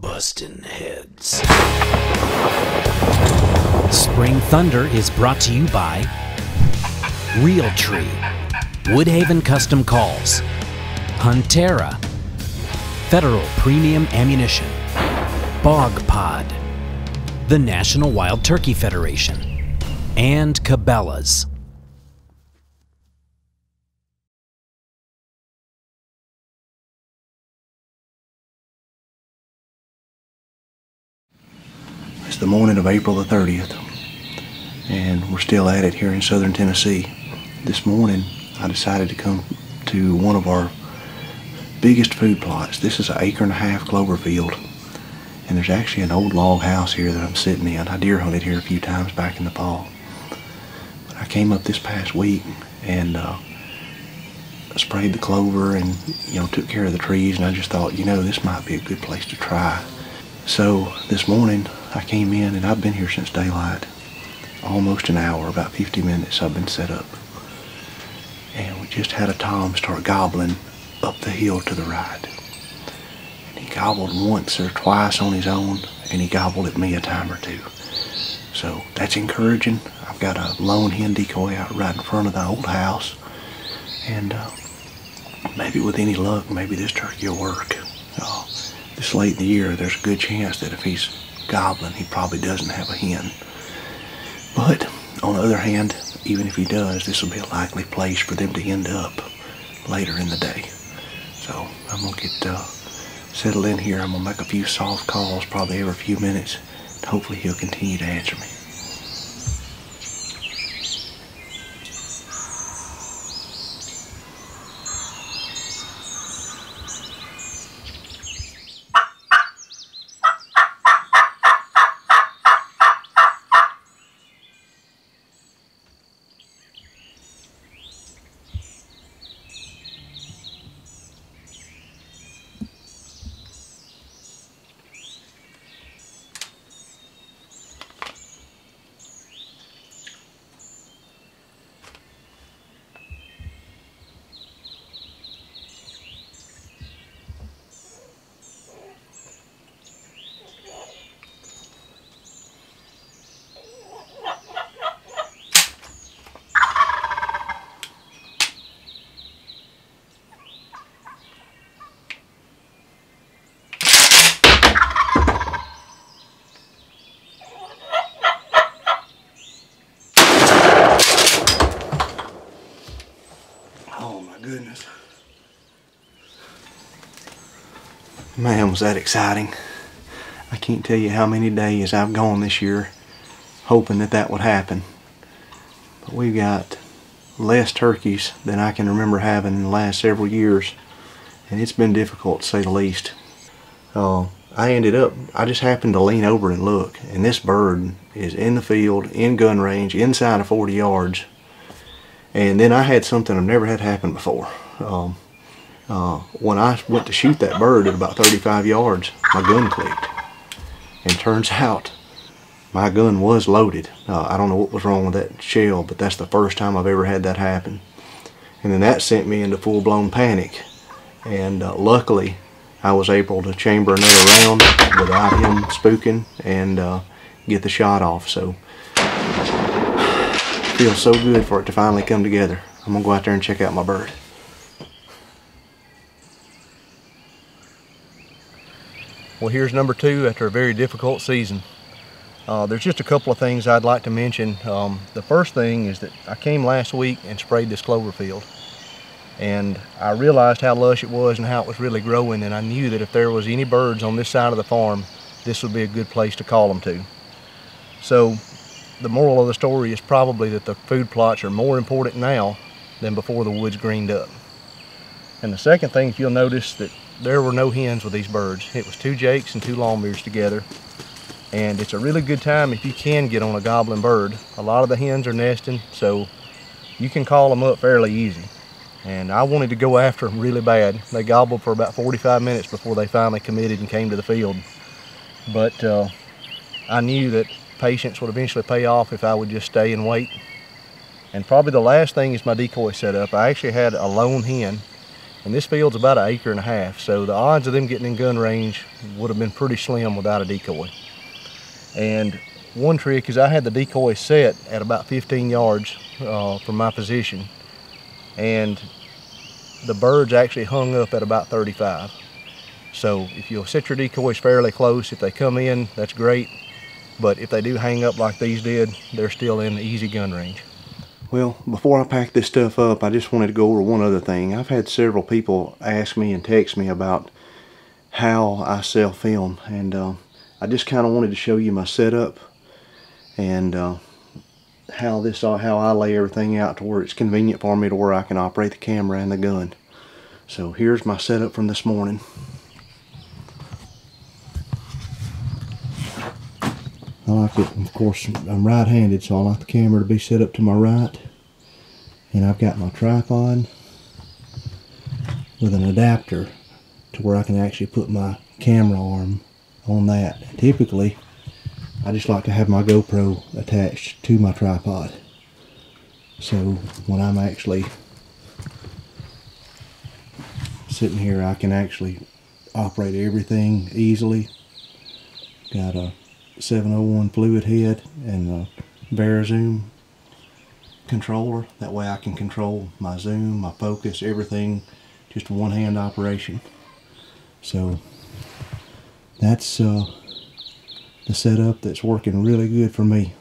Bustin' Heads. Spring Thunder is brought to you by Realtree, Woodhaven Custom Calls, Huntera, Federal Premium Ammunition, Bog Pod, the National Wild Turkey Federation, and Cabela's. It's the morning of April the 30th, and we're still at it here in southern Tennessee. This morning, I decided to come to one of our biggest food plots. This is an 1.5 acre clover field, and there's actually an old log house here that I'm sitting in. I deer hunted here a few times back in the fall. But I came up this past week and sprayed the clover and took care of the trees, and I just thought, this might be a good place to try. So this morning I came in, and I've been here since daylight, almost an hour, about 50 minutes I've been set up. And we just had a tom start gobbling up the hill to the right. And he gobbled once or twice on his own, and he gobbled at me a time or two. So that's encouraging. I've got a lone hen decoy out right in front of the old house, and maybe with any luck, maybe this turkey will work. This late in the year, there's a good chance that if he's gobbling, he probably doesn't have a hen. But on the other hand, even if he does, this will be a likely place for them to end up later in the day. So I'm gonna get settled in here. I'm gonna make a few soft calls probably every few minutes, and hopefully he'll continue to answer me. Oh my goodness. Man, was that exciting. I can't tell you how many days I've gone this year hoping that that would happen. But we've got less turkeys than I can remember having in the last several years, and it's been difficult to say the least. I just happened to lean over and look, and this bird is in the field, in gun range, inside of 40 yards. And then I had something I've never had happen before. When I went to shoot that bird at about 35 yards, my gun clicked. And turns out my gun was loaded. I don't know what was wrong with that shell, but that's the first time I've ever had that happen. And then that sent me into full-blown panic. And luckily, I was able to chamber another round without him spooking and get the shot off. So feels so good for it to finally come together. I'm gonna go out there and check out my bird. Well, here's number 2 after a very difficult season. There's just a couple of things I'd like to mention. The first thing is that I came last week and sprayed this clover field, and I realized how lush it was and how it was really growing, and I knew that if there was any birds on this side of the farm, this would be a good place to call them to. So the moral of the story is probably that the food plots are more important now than before the woods greened up. And the second thing, if you'll notice, that there were no hens with these birds. It was 2 jakes and 2 longbeards together. And it's a really good time if you can get on a gobbling bird. A lot of the hens are nesting, so you can call them up fairly easy. And I wanted to go after them really bad. They gobbled for about 45 minutes before they finally committed and came to the field. But I knew that patience would eventually pay off if I would just stay and wait. And probably the last thing is my decoy setup. I actually had a lone hen And this field's about 1.5 acres, so the odds of them getting in gun range would have been pretty slim without a decoy. And one trick is I had the decoy set at about 15 yards from my position, and the birds actually hung up at about 35. So if you'll set your decoys fairly close, if they come in, that's great. But if they do hang up like these did, they're still in easy gun range. Well, before I pack this stuff up, I just wanted to go over one other thing. I've had several people ask me and text me about how I sell film, and I just kind of wanted to show you my setup and how I lay everything out to where it's convenient for me to where I can operate the camera and the gun. So here's my setup from this morning. I like it, of course, I'm right-handed, so I like the camera to be set up to my right. And I've got my tripod with an adapter to where I can actually put my camera arm on that. And typically, I just like to have my GoPro attached to my tripod. So when I'm actually sitting here, I can actually operate everything easily. Got a 701 fluid head and a VariZoom controller. That way I can control my zoom, my focus, everything, just a one-hand operation. So that's the setup that's working really good for me.